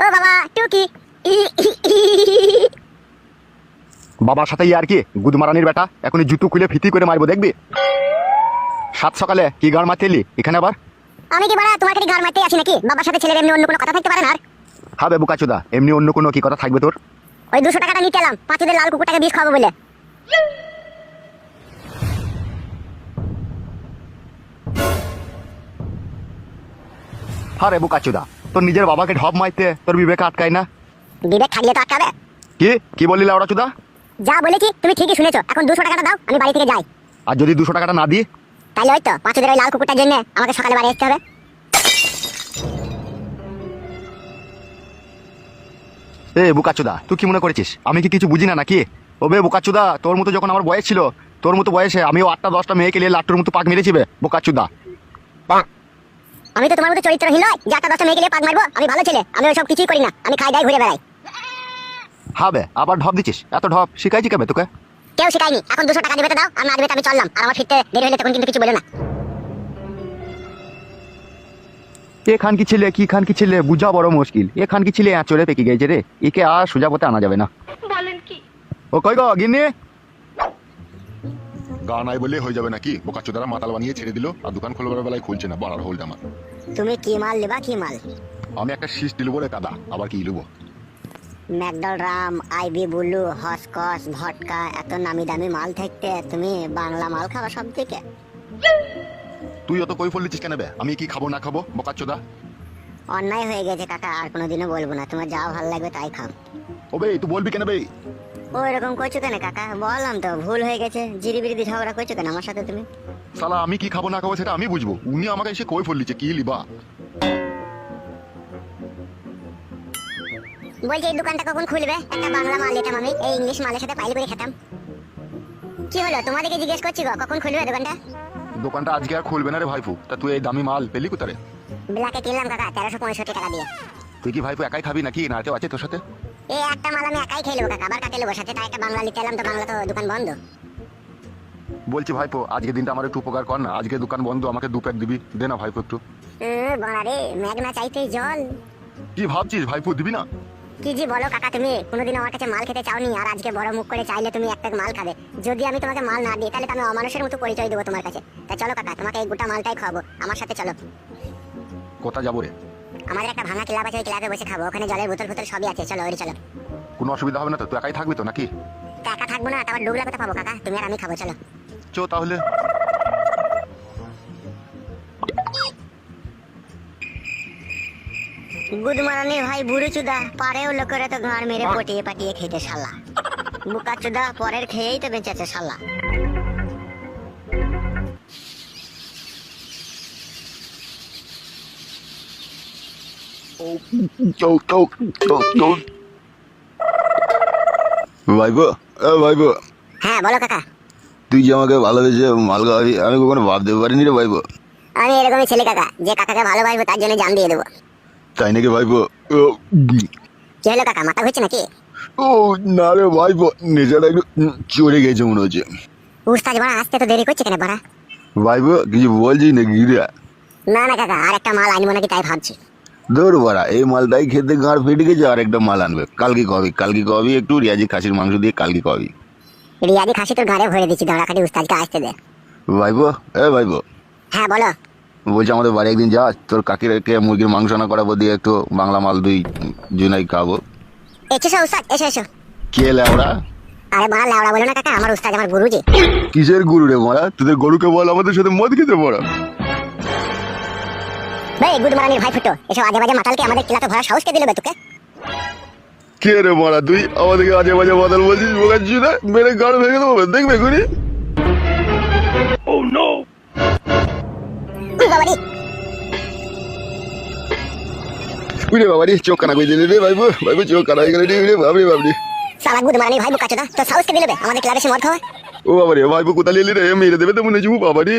ও বাবা টুকি। বাবার সাথে আর কি গুদমারানির বেটা, এখনই জুতো খুলে ফিতি করে মারবো দেখবি। সাত সকালে কি গান মারতে এলি এখানে আবার? আমি কি বড়া তোমার কাছে ঘর মারতে আসি নাকি? বাবার সাথে ছেলের এমনি অন্য কোনো কথা থাকতে পারে না? আর হবে বোকাচোদা, এমনি অন্য কোনো কি কথা থাকবে তোর? ওই 200 টাকাটা নিতে এলাম পাঁচুদের লাল কুকুরটাকে বিষ খাবো বলে। হ্যাঁ রে বোকাচোদা, তোর নিজের বাবাকে ঢপ মারতে তোর বিবেক আটকায় না? বিবেক থাকলে তো আটকাবে। কি কি বললি লাউড়া চোদা? যা বলেছি তুমি ঠিকই শুনেছো। এখন 200 টাকাটা দাও, আমি বাড়ি থেকে যাই। আর যদি 200 টাকাটা না দিই? তাইলে ওই তো পাঁচুদের ওই লাল কুকুরটার জন্য আমাকে সকালে বাড়ি আসতে হবে। এ বোকাচোদা, তুই কি মনে করেছিস আমি কি কিছু বুঝি না নাকি? ওবে বোকাচোদা, তোর মতো যখন আমার বয়স ছিল, তোর মতো বয়সে আমিও 8টা 10টা মেয়েকে নিয়ে লাট্টুর মতো পাক মেরেছি বে বোকাচোদা। আমি তো তোমার মতো চরিত্রহীন নয় যে 8টা 10টা মেয়েকে নিয়ে পাক মারবো। আমি ভালো ছেলে, আমি ওইসব কিছুই করি না। আমি খাই দাই ঘুরে বেড়াই। হবে আবার ঢপ দিচ্ছিস? এত ঢপ শিখাইছি কবে তোকে? কেউ শিখায়নি। এখন 200 টাকা দিবে তো দাও, আর না দিবে তো আমি চললাম। আর আমার ফিরতে দেরি হলে তখন কিন্তু কিছু বলো না। এ খান কি ছেলে কি খান কি ছেলে বুঝা বড় মুশকিল। এ খান কি ছেলে চলে পেকে গেছে রে, একে আর সোজা পথে আনা যাবে না। বলেন কি? ও কই গো গিন্নি? গা নাই বললে হয়ে যাবে নাকি? বোকাচোদারা মাতাল বানিয়ে ছেড়ে দিল আর দোকান খোলবার বেলায় খুলছে না, বড়ার হোল্ড আমার। তুমি কি মাল নেবা? কি মাল? আমি একটা শীষ দিল বলে কাদা, আবার কি লুবো? ম্যাকডল রাম, আইবি বুলু, হসকস, ভটকা, এত নামি দামি মাল থাকতে তুমি বাংলা মাল খাবা সব থেকে? তুই অত কই ফলিছিস কেন বে? আমি কি খাবো না খাবো বোকাচোদা? অন্যায় হয়ে গেছে কাকা, আর কোনোদিনও বলবো না। তোমার যা ভালো লাগবে তাই খাও। ওবে তুই বলবি কেন বে? ও এরকম করছো কেন কাকা? বললাম তো ভুল হয়ে গেছে। জিরিবিরি ঝগড়া করছো কেন আমার সাথে তুমি? শালা আমি কি খাবো না খাবো সেটা আমি বুঝবো, উনি আমাকে এসে কই ফলিছে কি লিবা? বলছি এই দোকানটা কখন খুলবে? একটা বাংলা মাল নিতাম আমি, এই ইংলিশ মালের সাথে পাইল করে খেতাম। কি হলো তোমাদেরকে জিজ্ঞেস করছি গো, কখন খুলবে দোকানটা? দোকানটা আজকে আর খুলবে না রে ভাইফু। তা তুই এই দামি মাল পেলি কোথারে? ব্ল্যাকে কিনলাম কাকা 1365 টাকা দিয়ে। তুই কি ভাইফু একাই খাবি নাকি না কেউ আছে তোর সাথে? এই একটা মাল আমি একাই খেয়ে নেবো কাকা, আবার কাকে নেবো সাথে? তাই একটা বাংলা নিতে এলাম, তো বাংলা তো দোকান বন্ধ। বলছি ভাইপো আজকে দিনটা আমার একটু উপকার কর না, আজকে দোকান বন্ধ, আমাকে 2 প্যাক দিবি, দে না ভাইপো একটু। বাড়ারে ম্যাগনা চাইতেই জল। কি ভাবছিস ভাইপো দিবি না? কি জি বলো কাকা, তুমি কোনোদিন আমার কাছে মাল খেতে চাওনি, আর আজকে বড় মুখ করে চাইলে তুমি একটা মাল খাবে। যদি আমি তোমাকে মাল না দিই তাহলে তো আমি অমানুষের মতো পরিচয় দেবো তোমার কাছে। তা চলো কাকা, তোমাকে এই গোটা মালটাই খাবো, আমার সাথে চলো। কোথা যাবো রে? আমাদের একটা ভাঙা ক্লাব আছে, ওই ক্লাবে বসে খাবো। ওখানে জলের বোতল ফোতল সবই আছে, চলো ওই চলো। কোনো অসুবিধা হবে না তো? তুই একাই থাকবি তো নাকি? তা একা থাকবো না, তারপর ডুবলা কোথা পাবো কাকা? তুমি আর আমি খাবো, চলো। চো তাহলে। গুদমারানি ভাই বুড়ো চুদা, পারেও লোকেরা তো ঘর মেরে পটিয়ে পাটিয়ে খেতে শালা। বুকা চুদা পরের খেয়েই তো বেঁচেছে শালা। ভাইবো, ভাইবো, হ্যাঁ বলো কাকা। তুই যে আমাকে ভালোবেসে মাল খাওয়াবি আমি কখনো ভাবতে পারিনি রে ভাইবো। আমি এরকমই ছেলে কাকা, যে কাকাকে ভালোবাসবো তার জন্য জান দিয়ে দেবো। তাই নাকি ভাইবো? কি হলো কাকা, মাথা ঘুরছে নাকি? ও না রে ভাইবো, নেশাটা একটু চড়ে গেছে মনে হচ্ছে। উস্তাদ বাড়া আসতে তো দেরি করছে কেন বাড়া? ভাইবো কিছু বলছিস নাকি রে? না না কাকা, আর একটা মাল আনবো নাকি তাই ভাবছি। ধর বাড়া, এই মালটাই খেতে গাঁড় ফেটে গেছে, আর একটা মাল আনবে। কালকে কবি একটু রিয়াজি খাসির মাংস দিয়ে কালকে কবি। রিয়াদি খাসি তোর ঘরে ভরে দিচ্ছি, দাঁড়া খাটি উস্তাদকে আসতে দে। ভাইবো, ভাইবো, হ্যাঁ বলো। বলছি আমাদের বাড়ি একদিন যাস, তোর কাকিরকে মুরগির মাংস না করাবো, দিয়ে একটু বাংলা মাল দুই জুনাই খাবো। এসো উস্তাদ, এসো এসো। কে লেওড়া? আরে বাড়া লেওড়া বলো না কাকা, আমার উস্তাদ আমার গুরুজি। কিসের গুরু রে মারা? তোদের গরুকে বল আমাদের সাথে মদ খেতে পড়া। ভাই গুদমারানির ভাই ফুটো, এসব আজে বাজে মাতালকে আমাদের কিলাতে ভরা সাহস কে দিল বে তোকে? কে রে মারা তুই? আমাদেরকে আজে বাজে বাদল বলছিস? বোকাচ্ছি না, মেরে গাড় ভেঙে দেবো, দেখবে গুনি। বাবারি উড়ে বাবারি, চোখ কানা করে দিলি রে ভাইবো, ভাইবো চোখ কানা হয়ে গেলে রে বাবরি বাবরি। সালা গুদমারানির ভাই বুকাচোদা, তোর সাহস কে দিল বে আমাদের ক্লাবে এসে মদ খাওয়া? ও বাবারি, ভাইবো কোথায় এলি রে? মেরে দেবে তো মনে হচ্ছে বাবারি।